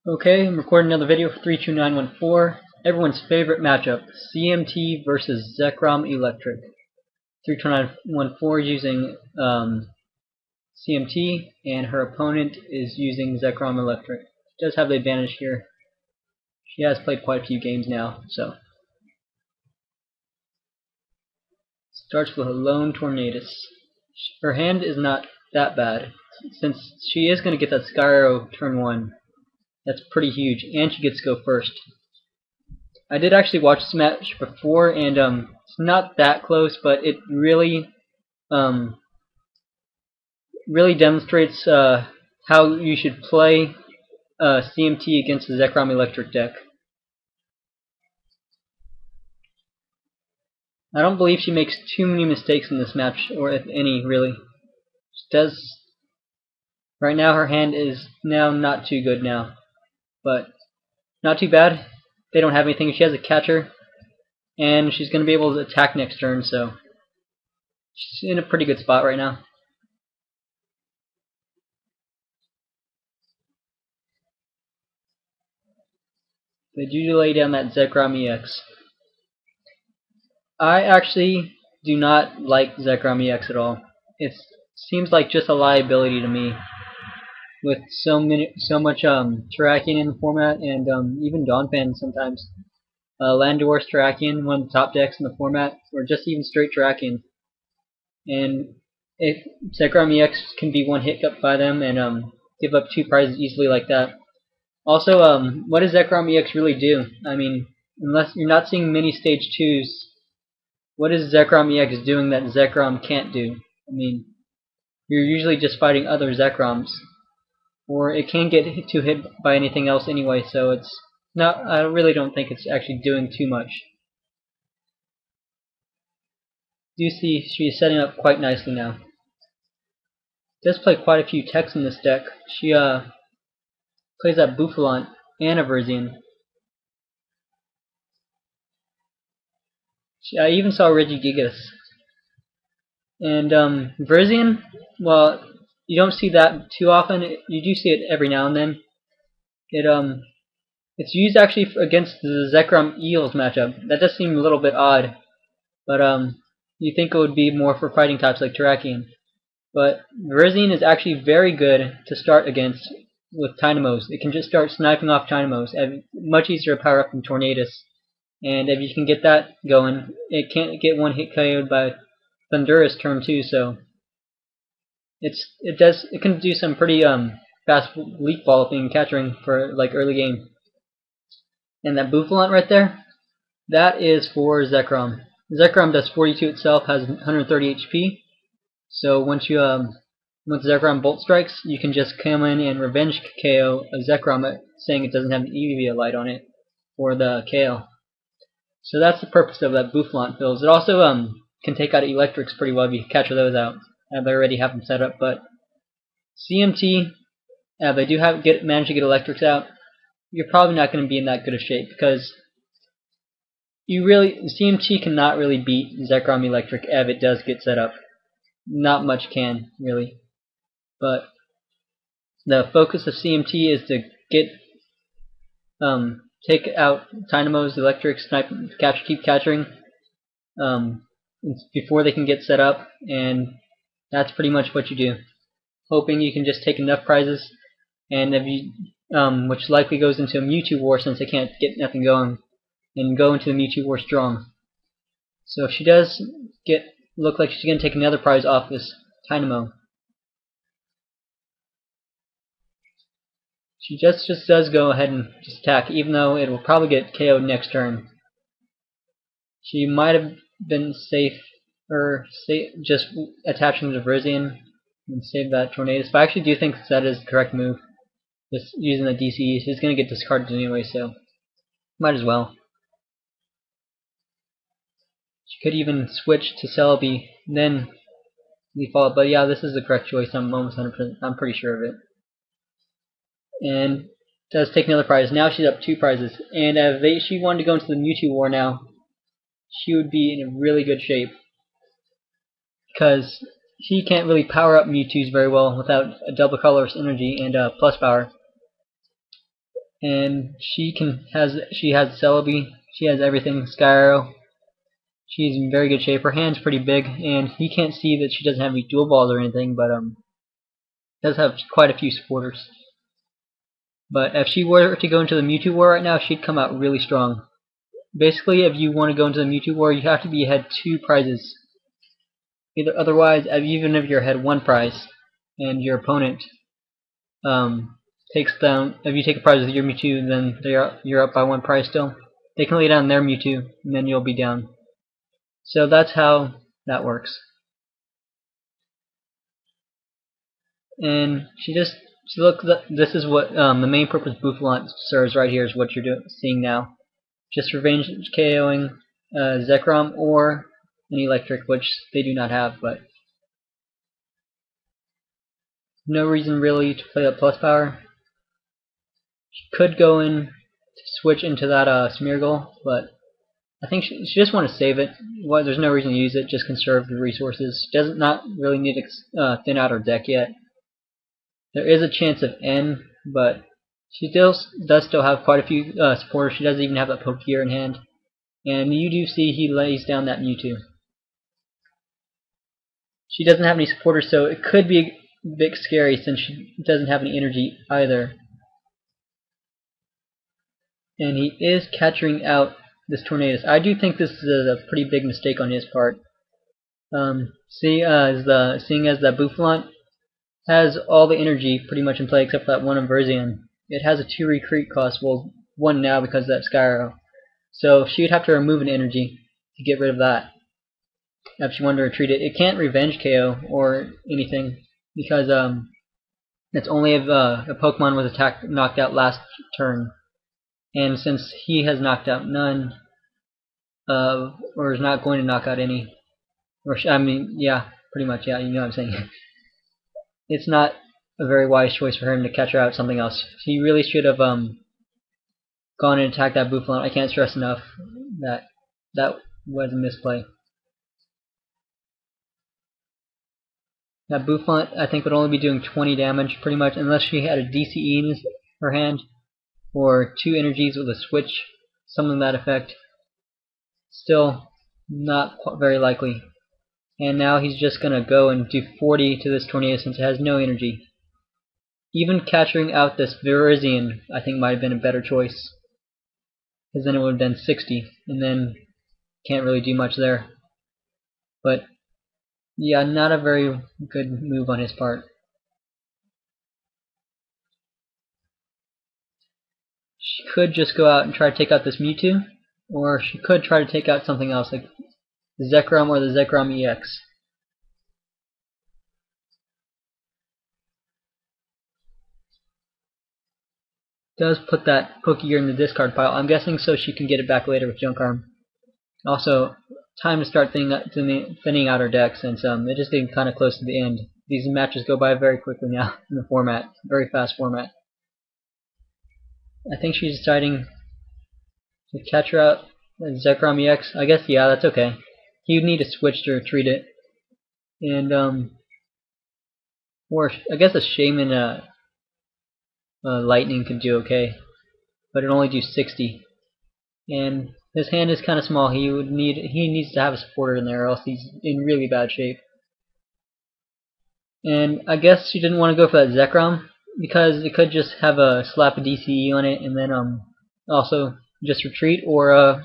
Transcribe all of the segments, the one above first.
Okay, I'm recording another video for 32914. Everyone's favorite matchup, CMT versus Zekrom Eelektrik. 32914 is using CMT, and her opponent is using Zekrom Eelektrik. She does have the advantage here. She has played quite a few games now, so. Starts with a lone Tornadus. Her hand is not that bad, since she is going to get that Skyro turn 1. That's pretty huge, and she gets to go first. I did actually watch this match before, and it's not that close, but it really demonstrates how you should play CMT against the Zekrom Eelektrik deck. I don't believe she makes too many mistakes in this match, or if any, really. She does. Right now, her hand is now not too good now, but not too bad. They don't have anything. She has a catcher, and she's going to be able to attack next turn, so she's in a pretty good spot right now. They do lay down that Zekrom EX. I actually do not like Zekrom EX at all. It seems like just a liability to me, with so much Terrakion in the format, and even Donphan sometimes. Landor's Terrakion, one of the top decks in the format, or just even straight Terrakion. And if Zekrom EX can be one hit up by them and give up 2 prizes easily like that. Also, what does Zekrom EX really do? I mean, unless you're not seeing many stage 2s, what is Zekrom EX doing that Zekrom can't do? I mean, you're usually just fighting other Zekroms, or it can get hit by anything else anyway, so it's not. I really don't think it's actually doing too much. You see, she's setting up quite nicely now. Does play quite a few techs in this deck. She plays that Bouffalant and a Verzian. I even saw Regigigas. And Verzian, well, you don't see that too often. You do see it every now and then. It's used actually against the Zekrom Eels matchup. That does seem a little bit odd, but you think it would be more for fighting types like Terrakion. But Verzian is actually very good to start against with Dynamos. It can just start sniping off Dynamos. Much easier to power up than Tornadus. And if you can get that going, it can't get one hit KO'd by Thundurus turn 2, so it can do some pretty fast leap balloping and catching for like early game. And that Bouffalant right there, that is for Zekrom. Zekrom does 42 itself, has 130 HP. So once Zekrom Bolt strikes, you can just come in and revenge KO a Zekrom, saying it doesn't have an EV light on it for the KO. So that's the purpose of that Bouffalant build. It also can take out Electrics pretty well if you catch those out. I already have them set up, but CMT, they do manage to get Electrics out. You're probably not going to be in that good of shape because CMT cannot really beat Zekrom Eelektrik if it does get set up. Not much can, really. But the focus of CMT is to get take out Dynamos, Electric, snipe, keep catching before they can get set up, and that's pretty much what you do. Hoping you can just take enough prizes, and if you which likely goes into a Mewtwo war since they can't get nothing going, and go into the Mewtwo war strong. So if she does look like she's going to take another prize off this Dynamo. She just does go ahead and just attack, even though it will probably get KO'd next turn. She might have been safe, or just attaching the Verzian and save that Tornadus. But I actually do think that is the correct move. Just using the DCE, she's going to get discarded anyway, so might as well. She could even switch to Celebi, then default. But yeah, this is the correct choice. I'm almost 100%. I'm pretty sure of it. And does take another prize. Now she's up 2 prizes. And if she wanted to go into the Mewtwo war now, she would be in a really good shape, because she can't really power up Mewtwo's very well without a double colorless energy and plus power. and she has Celebi, she has everything, Skyro. She's in very good shape. Her hand's pretty big, and he can't see that she doesn't have any dual balls or anything, but does have quite a few supporters. But if she were to go into the Mewtwo War right now, she'd come out really strong. Basically, if you want to go into the Mewtwo War, you have to be ahead 2 prizes. Otherwise, even if you're ahead 1 prize, and your opponent takes down, if you take a prize with your Mewtwo, then you're up by 1 prize still. They can lay down their Mewtwo, and then you'll be down. So that's how that works. And look, this is what the main purpose Bouffalant serves right here, is what you're seeing now. Just revenge KOing Zekrom or an Electric, which they do not have, but no reason really to play up plus power. She could go in to switch into that Smeargle, but I think she just want to save it. Well, there's no reason to use it, just conserve the resources. She does not really need to thin out her deck yet. There is a chance of N, but she does still have quite a few supporters. She doesn't even have that Pokegear in hand. And you do see he lays down that Mewtwo. She doesn't have any supporters, so it could be a bit scary since she doesn't have any energy either. And he is catching out this Tornadus. I do think this is a pretty big mistake on his part. Seeing as the Bouffalant has all the energy pretty much in play except for that one Inversion. It has a 2 retreat cost, well 1 now because of that Skyro. So she would have to remove an energy to get rid of that if she wanted to retreat it. It can't revenge KO or anything because it's only if a Pokemon was knocked out last turn. And since he has knocked out none, or is not going to knock out any, yeah, pretty much, yeah, you know what I'm saying. It's not a very wise choice for him to catch her out something else. He really should have gone and attacked that Bouffalant. I can't stress enough that that was a misplay. That Bouffalant, I think, would only be doing 20 damage pretty much, unless she had a DCE in her hand, or 2 energies with a switch, something to that effect. Still not very likely. And now he's just going to go and do 40 to this Tornado since it has no energy. Even capturing out this Virizion, I think, might have been a better choice. Because then it would have been 60, and then can't really do much there. But, yeah, not a very good move on his part. She could just go out and try to take out this Mewtwo, or she could try to take out something else, like the Zekrom or the Zekrom EX. Does put that Pokegear in the discard pile. I'm guessing so she can get it back later with Junk Arm. Also, time to start thinning out her deck since it is getting kind of close to the end. These matches go by very quickly now in the format, very fast format. I think she's deciding to catch her out with Zekrom EX. I guess, yeah, that's okay. He would need to switch to retreat it. And, or I guess a Shaman Lightning could do okay, but it only do 60. And his hand is kind of small. He needs to have a supporter in there, or else he's in really bad shape. And I guess she didn't want to go for that Zekrom because it could just have a slap of DCE on it, and then also just retreat or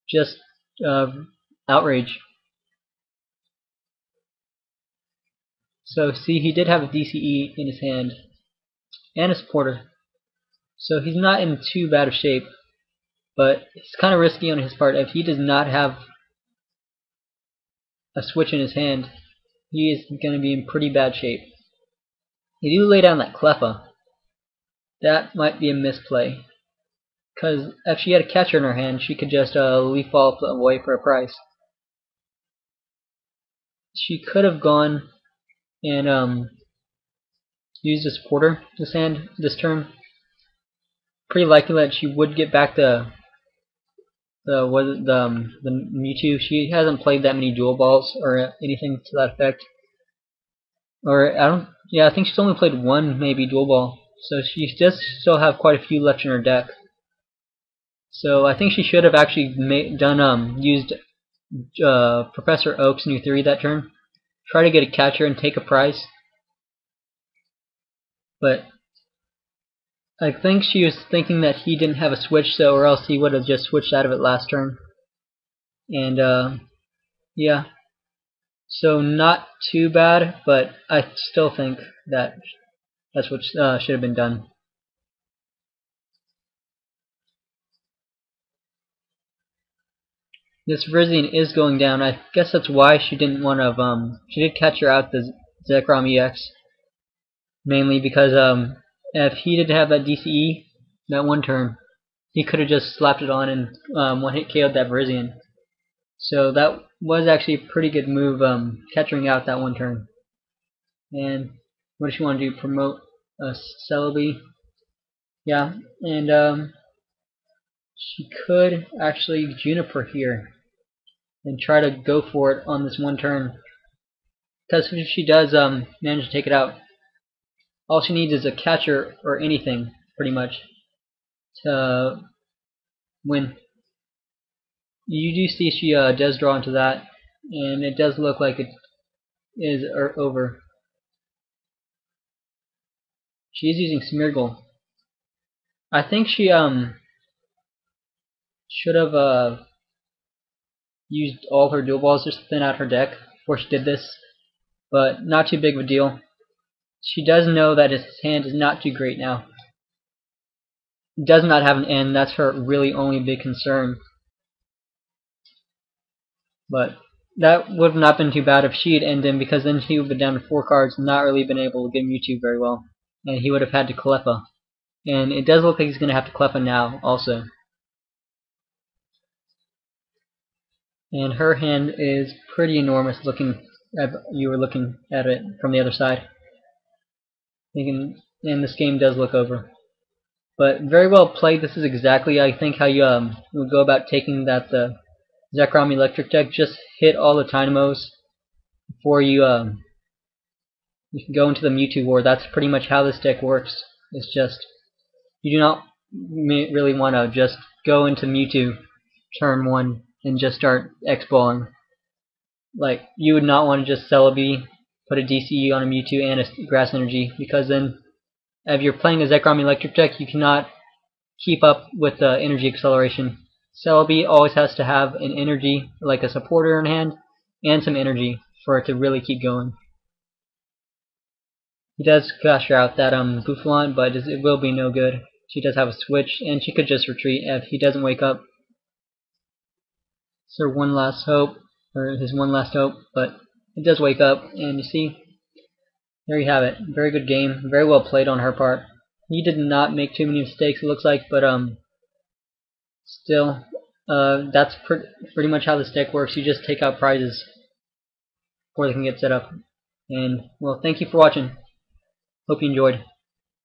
just outrage. So see, he did have a DCE in his hand and a supporter, so he's not in too bad of shape. But it's kind of risky on his part. If he does not have a switch in his hand, he is going to be in pretty bad shape. He do lay down that Cleffa. That might be a misplay, because if she had a catcher in her hand, she could just leaf all away for a price. She could have gone and used a supporter this turn. Pretty likely that she would get back the Mewtwo. She hasn't played that many dual balls or anything to that effect. Or I think she's only played 1 maybe dual ball. So she does still have quite a few left in her deck. So I think she should have actually used Professor Oak's new theory that turn. Try to get a catcher and take a prize. But I think she was thinking that he didn't have a switch, so or else he would have just switched out of it last turn. And yeah. So not too bad, but I still think that that's what should have been done. This Virizion is going down. I guess that's why she didn't want to. She did catch her out the Zekrom EX, mainly because if he didn't have that DCE that one turn, he could have just slapped it on and one hit KO'd that Virizion. So that was actually a pretty good move, catching out that one turn. And what does she want to do? Promote Celebi? Yeah, and she could actually Juniper here and try to go for it on this one turn. Because if she does manage to take it out, all she needs is a catcher or anything, pretty much, to win. You do see she does draw into that, and it does look like it is over. She is using Smeargle. I think she should have used all her dual balls just to thin out her deck before she did this, but not too big of a deal. She does know that his hand is not too great now. He does not have an end. That's her really only big concern. But that would have not been too bad if she had ended him, because then he would have been down to 4 cards and not really been able to get Mewtwo very well. And he would have had to Cleffa. And it does look like he's going to have to Cleffa now also. And her hand is pretty enormous looking, if you were looking at it from the other side. And this game does look over. But very well played. This is exactly, I think, how you would go about taking that Zekrom Eelektrik deck. Just hit all the Dynamos before you can go into the Mewtwo War. That's pretty much how this deck works. It's just, you do not really want to just go into Mewtwo turn 1 and just start X-balling. Like, you would not want to just Celebi, put a DCE on a Mewtwo and a Grass Energy, because then if you're playing a Zekrom Eelektrik deck, you cannot keep up with the energy acceleration. Celebi always has to have an energy, like a supporter in hand, and some energy for it to really keep going. He does cash out that Bouffalon, but it will be no good. She does have a switch, and she could just retreat if he doesn't wake up. It's her one last hope, or his one last hope, but it does wake up, and you see, there you have it. Very good game, very well played on her part. He did not make too many mistakes, it looks like, but still, that's pretty much how this deck works. You just take out prizes before they can get set up. And, well, thank you for watching. Hope you enjoyed.